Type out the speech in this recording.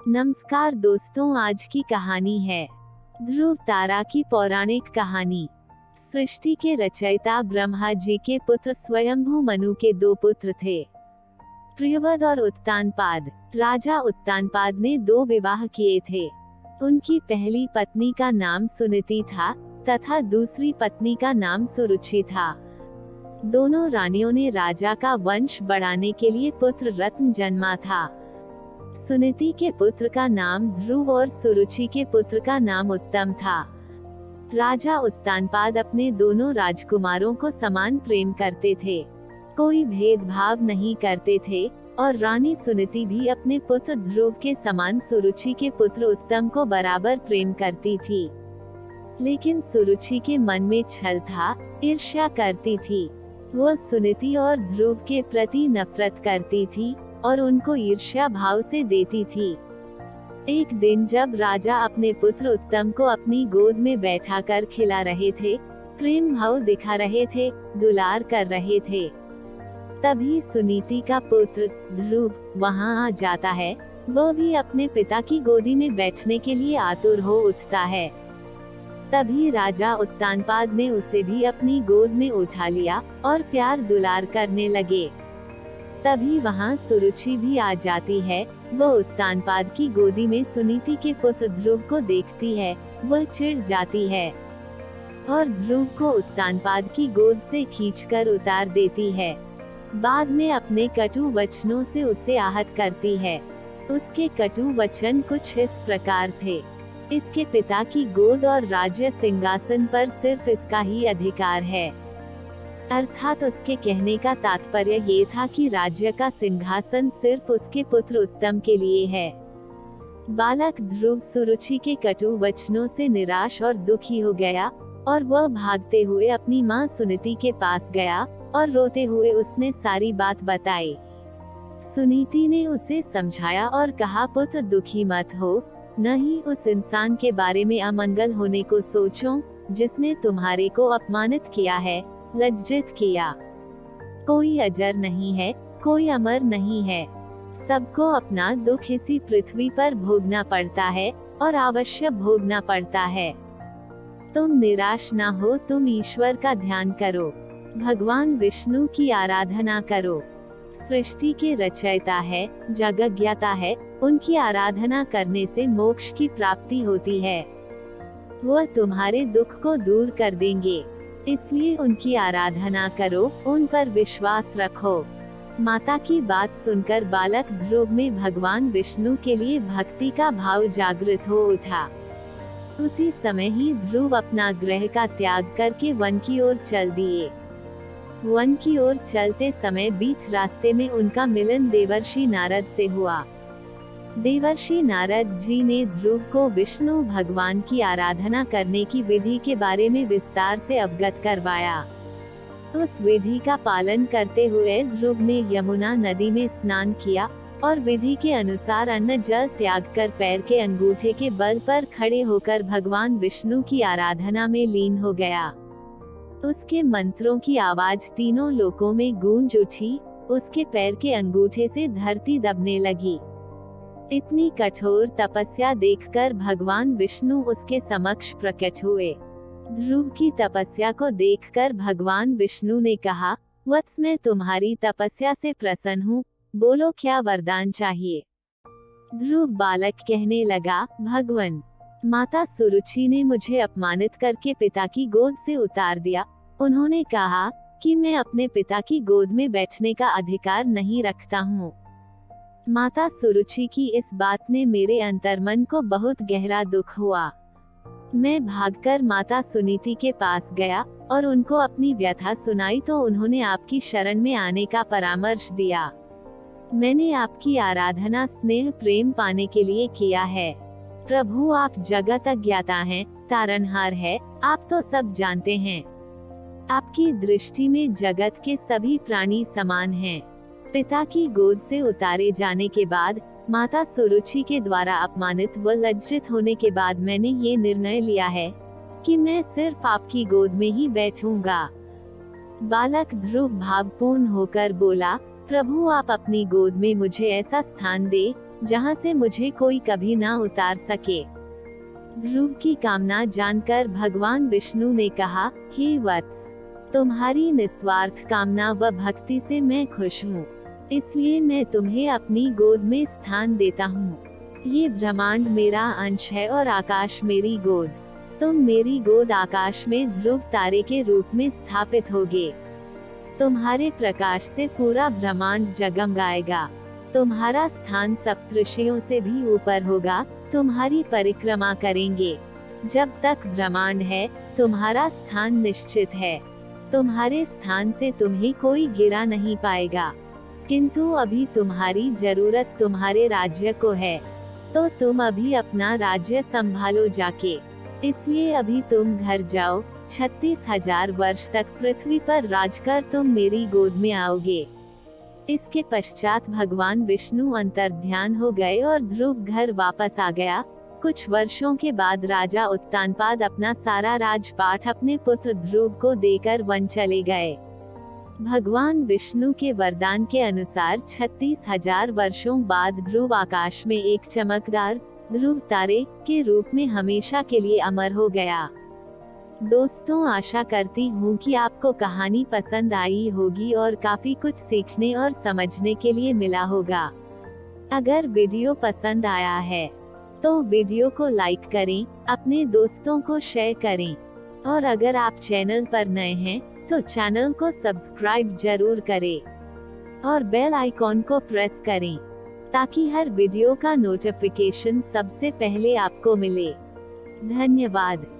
नमस्कार दोस्तों, आज की कहानी है ध्रुव तारा की पौराणिक कहानी। सृष्टि के रचयिता ब्रह्मा जी के पुत्र स्वयंभू मनु के दो पुत्र थे, प्रियव्रत और उत्तानपाद। राजा उत्तानपाद ने दो विवाह किए थे। उनकी पहली पत्नी का नाम सुनीति था तथा दूसरी पत्नी का नाम सुरुचि था। दोनों रानियों ने राजा का वंश बढ़ाने के लिए पुत्र रत्न जन्मा था। सुनीति के पुत्र का नाम ध्रुव और सुरुचि के पुत्र का नाम उत्तम था। राजा उत्तानपाद अपने दोनों राजकुमारों को समान प्रेम करते थे, कोई भेदभाव नहीं करते थे, और रानी सुनीति भी अपने पुत्र ध्रुव के समान सुरुचि के पुत्र उत्तम को बराबर प्रेम करती थी। लेकिन सुरुचि के मन में छल था, ईर्ष्या करती थी। वह सुनीति और ध्रुव के प्रति नफरत करती थी और उनको ईर्ष्या भाव से देती थी। एक दिन जब राजा अपने पुत्र उत्तम को अपनी गोद में बैठाकर खिला रहे थे, प्रेम भाव दिखा रहे थे, दुलार कर रहे थे, तभी सुनीति का पुत्र ध्रुव वहां आ जाता है। वह भी अपने पिता की गोदी में बैठने के लिए आतुर हो उठता है। तभी राजा उत्तानपाद ने उसे भी अपनी गोद में उठा लिया और प्यार दुलार करने लगे। तभी वहां सुरुचि भी आ जाती है। वह उत्तानपाद की गोदी में सुनीति के पुत्र ध्रुव को देखती है। वह चिढ़ जाती है और ध्रुव को उत्तानपाद की गोद से खींचकर उतार देती है। बाद में अपने कटु वचनों से उसे आहत करती है। उसके कटु वचन कुछ इस प्रकार थे: इसके पिता की गोद और राज्य सिंहासन पर सिर्फ इसका ही अधिकार है। अर्थात उसके कहने का तात्पर्य ये था कि राज्य का सिंहासन सिर्फ उसके पुत्र उत्तम के लिए है। बालक ध्रुव सुरुचि के कटु वचनों से निराश और दुखी हो गया और वह भागते हुए अपनी माँ सुनीति के पास गया और रोते हुए उसने सारी बात बताई। सुनीति ने उसे समझाया और कहा, पुत्र दुखी मत हो, नहीं उस इंसान के बारे में अमंगल होने को सोचो जिसने तुम्हारे को अपमानित किया है, लज्जित किया। कोई अजर नहीं है, कोई अमर नहीं है। सबको अपना दुख इसी पृथ्वी पर भोगना पड़ता है और अवश्य भोगना पड़ता है। तुम निराश ना हो, तुम ईश्वर का ध्यान करो, भगवान विष्णु की आराधना करो। सृष्टि के रचयिता है, जगज्ञाता है, उनकी आराधना करने से मोक्ष की प्राप्ति होती है। वह तुम्हारे दुख को दूर कर देंगे, इसलिए उनकी आराधना करो, उन पर विश्वास रखो। माता की बात सुनकर बालक ध्रुव में भगवान विष्णु के लिए भक्ति का भाव जागृत हो उठा। उसी समय ही ध्रुव अपना गृह का त्याग करके वन की ओर चल दिए। वन की ओर चलते समय बीच रास्ते में उनका मिलन देवर्षि नारद से हुआ। देवर्षि नारद जी ने ध्रुव को विष्णु भगवान की आराधना करने की विधि के बारे में विस्तार से अवगत करवाया। उस विधि का पालन करते हुए ध्रुव ने यमुना नदी में स्नान किया और विधि के अनुसार अन्न जल त्याग कर पैर के अंगूठे के बल पर खड़े होकर भगवान विष्णु की आराधना में लीन हो गया। उसके मंत्रों की आवाज तीनों लोकों में गूंज उठी। उसके पैर के अंगूठे से धरती दबने लगी। इतनी कठोर तपस्या देखकर भगवान विष्णु उसके समक्ष प्रकट हुए। ध्रुव की तपस्या को देखकर भगवान विष्णु ने कहा, वत्स मैं तुम्हारी तपस्या से प्रसन्न हूँ, बोलो क्या वरदान चाहिए। ध्रुव बालक कहने लगा, भगवान, माता सुरुचि ने मुझे अपमानित करके पिता की गोद से उतार दिया। उन्होंने कहा कि मैं अपने पिता की गोद में बैठने का अधिकार नहीं रखता हूँ। माता सुरुचि की इस बात ने मेरे अंतर्मन को बहुत गहरा दुख हुआ। मैं भागकर माता सुनीति के पास गया और उनको अपनी व्यथा सुनाई तो उन्होंने आपकी शरण में आने का परामर्श दिया। मैंने आपकी आराधना स्नेह प्रेम पाने के लिए किया है। प्रभु आप जगत अज्ञाता हैं, तारनहार है, आप तो सब जानते हैं। आपकी दृष्टि में जगत के सभी प्राणी समान हैं। पिता की गोद से उतारे जाने के बाद, माता सुरुचि के द्वारा अपमानित व लज्जित होने के बाद मैंने ये निर्णय लिया है कि मैं सिर्फ आपकी गोद में ही बैठूंगा। बालक ध्रुव भावपूर्ण होकर बोला, प्रभु आप अपनी गोद में मुझे ऐसा स्थान दे जहाँ से मुझे कोई कभी ना उतार सके। ध्रुव की कामना जानकर भगवान विष्णु ने कहा, हे वत्स, तुम्हारी निस्वार्थ कामना व भक्ति से मैं खुश हूँ, इसलिए मैं तुम्हें अपनी गोद में स्थान देता हूँ। ये ब्रह्मांड मेरा अंश है और आकाश मेरी गोद। तुम मेरी गोद आकाश में ध्रुव तारे के रूप में स्थापित होगे। तुम्हारे प्रकाश से पूरा ब्रह्मांड जगमगाएगा। तुम्हारा स्थान सप्तऋषियों से भी ऊपर होगा। तुम्हारी परिक्रमा करेंगे। जब तक ब्रह्मांड है, तुम्हारा स्थान निश्चित है। तुम्हारे स्थान से तुम्हें कोई गिरा नहीं पाएगा। किंतु अभी तुम्हारी जरूरत तुम्हारे राज्य को है, तो तुम अभी अपना राज्य संभालो जाके। इसलिए अभी तुम घर जाओ। 36,000 वर्ष तक पृथ्वी पर राज कर तुम मेरी गोद में आओगे। इसके पश्चात भगवान विष्णु अंतर्ध्यान हो गए और ध्रुव घर वापस आ गया। कुछ वर्षों के बाद राजा उत्तानपाद अपना सारा राजपाट अपने पुत्र ध्रुव को देकर वन चले गए। भगवान विष्णु के वरदान के अनुसार 36,000 वर्षों बाद ध्रुव आकाश में एक चमकदार ध्रुव तारे के रूप में हमेशा के लिए अमर हो गया। दोस्तों, आशा करती हूँ कि आपको कहानी पसंद आई होगी और काफी कुछ सीखने और समझने के लिए मिला होगा। अगर वीडियो पसंद आया है तो वीडियो को लाइक करें, अपने दोस्तों को शेयर करें और अगर आप चैनल पर नए हैं तो चैनल को सब्सक्राइब जरूर करें और बेल आइकॉन को प्रेस करें ताकि हर वीडियो का नोटिफिकेशन सबसे पहले आपको मिले। धन्यवाद।